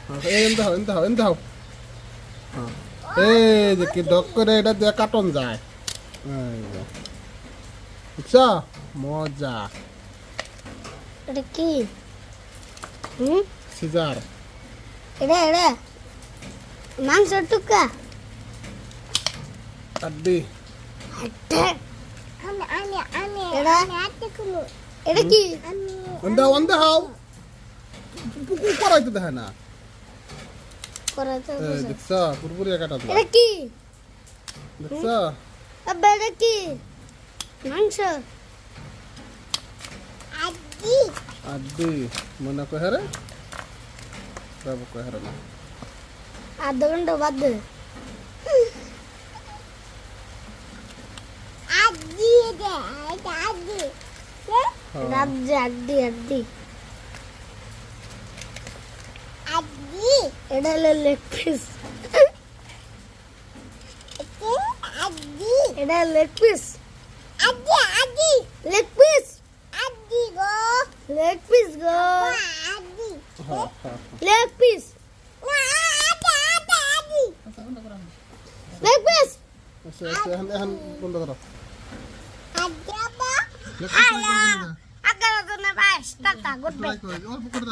এনতে হও এই যে কি ডক করে এটা দিয়ে কাটন যায় বুঝছ মজা এটা কি সিজার এটা মাংস টুকা কাটবি এটা কি অন্ধ হও পুকু করাইতে দেখে না দেখছ পুরোপুরি কাটা এটা কি দেখছ আব্বা এটা কি মাংস আদি মনে কহেরে বাবু কহেরে না আধা ঘন্টা বাদ দে আড্ডি এটা হলো লেগ পিস এটা leg piece leg piece leg piece go leg piece leg piece এখন বন্ধ করো আগার জন্য বাইশ টাকা গুড বাই অল্প করে